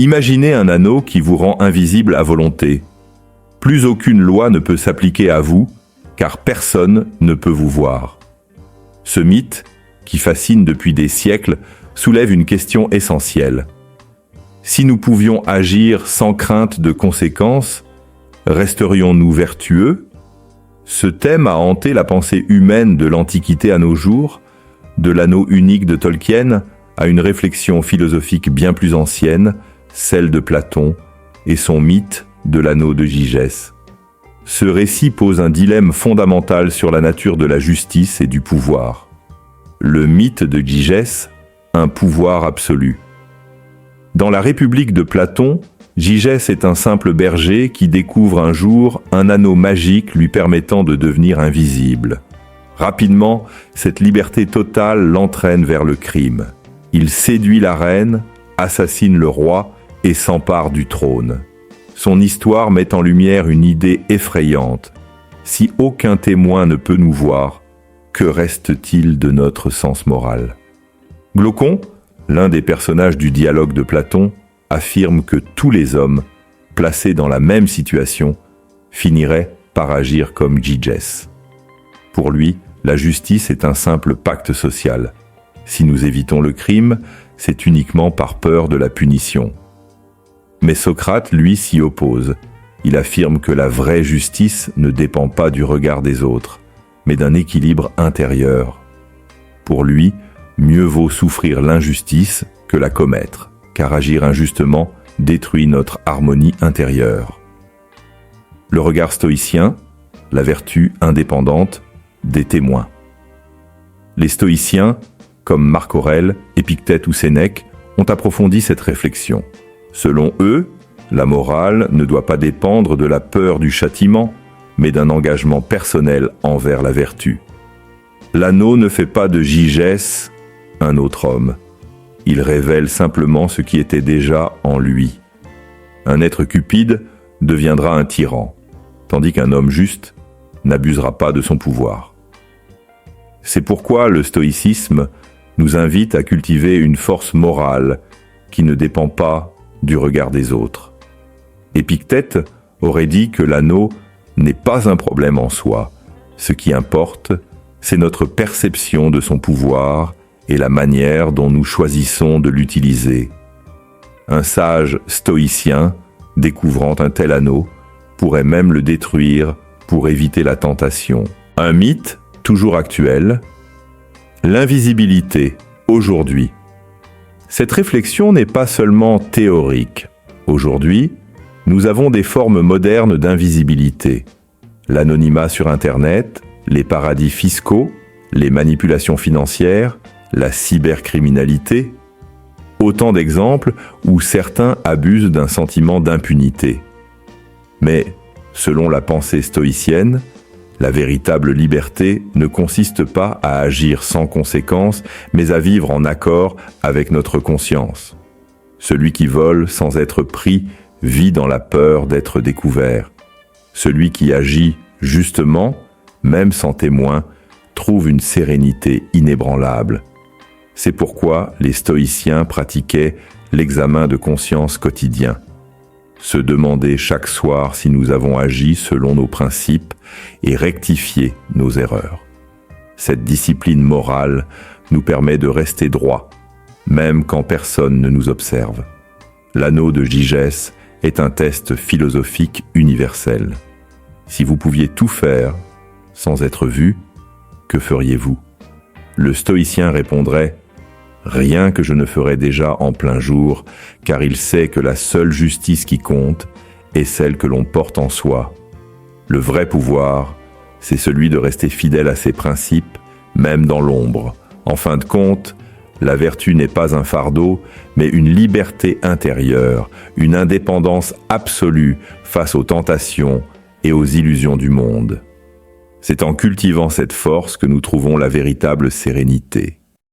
Imaginez un anneau qui vous rend invisible à volonté. Plus aucune loi ne peut s'appliquer à vous, car personne ne peut vous voir. Ce mythe, qui fascine depuis des siècles, soulève une question essentielle. Si nous pouvions agir sans crainte de conséquences, resterions-nous vertueux ? Ce thème a hanté la pensée humaine de l'Antiquité à nos jours, de l'anneau unique de Tolkien à une réflexion philosophique bien plus ancienne, celle de Platon, et son mythe de l'anneau de Gygès. Ce récit pose un dilemme fondamental sur la nature de la justice et du pouvoir. Le mythe de Gygès, un pouvoir absolu. Dans la République de Platon, Gygès est un simple berger qui découvre un jour un anneau magique lui permettant de devenir invisible. Rapidement, cette liberté totale l'entraîne vers le crime. Il séduit la reine, assassine le roi et s'empare du trône. Son histoire met en lumière une idée effrayante. Si aucun témoin ne peut nous voir, que reste-t-il de notre sens moral ? Glaucon, l'un des personnages du dialogue de Platon, affirme que tous les hommes, placés dans la même situation, finiraient par agir comme Gygès. Pour lui, la justice est un simple pacte social. Si nous évitons le crime, c'est uniquement par peur de la punition. Mais Socrate, lui, s'y oppose. Il affirme que la vraie justice ne dépend pas du regard des autres, mais d'un équilibre intérieur. Pour lui, mieux vaut souffrir l'injustice que la commettre, car agir injustement détruit notre harmonie intérieure. Le regard stoïcien, la vertu indépendante des témoins. Les stoïciens, comme Marc Aurèle, Épictète ou Sénèque, ont approfondi cette réflexion. Selon eux, la morale ne doit pas dépendre de la peur du châtiment, mais d'un engagement personnel envers la vertu. L'anneau ne fait pas de Gygès un autre homme. Il révèle simplement ce qui était déjà en lui. Un être cupide deviendra un tyran, tandis qu'un homme juste n'abusera pas de son pouvoir. C'est pourquoi le stoïcisme nous invite à cultiver une force morale qui ne dépend pas du regard des autres. Épictète aurait dit que l'anneau n'est pas un problème en soi. Ce qui importe, c'est notre perception de son pouvoir et la manière dont nous choisissons de l'utiliser. Un sage stoïcien, découvrant un tel anneau, pourrait même le détruire pour éviter la tentation. Un mythe, toujours actuel, l'invisibilité, aujourd'hui. Cette réflexion n'est pas seulement théorique. Aujourd'hui, nous avons des formes modernes d'invisibilité. L'anonymat sur Internet, les paradis fiscaux, les manipulations financières, la cybercriminalité. Autant d'exemples où certains abusent d'un sentiment d'impunité. Mais, selon la pensée stoïcienne, la véritable liberté ne consiste pas à agir sans conséquence, mais à vivre en accord avec notre conscience. Celui qui vole sans être pris vit dans la peur d'être découvert. Celui qui agit justement, même sans témoin, trouve une sérénité inébranlable. C'est pourquoi les stoïciens pratiquaient l'examen de conscience quotidien. Se demander chaque soir si nous avons agi selon nos principes et rectifier nos erreurs. Cette discipline morale nous permet de rester droit, même quand personne ne nous observe. L'anneau de Gygès est un test philosophique universel. Si vous pouviez tout faire sans être vu, que feriez-vous ? Le stoïcien répondrait « Rien que je ne ferais déjà en plein jour, car il sait que la seule justice qui compte est celle que l'on porte en soi. Le vrai pouvoir, c'est celui de rester fidèle à ses principes, même dans l'ombre. En fin de compte, la vertu n'est pas un fardeau, mais une liberté intérieure, une indépendance absolue face aux tentations et aux illusions du monde. C'est en cultivant cette force que nous trouvons la véritable sérénité.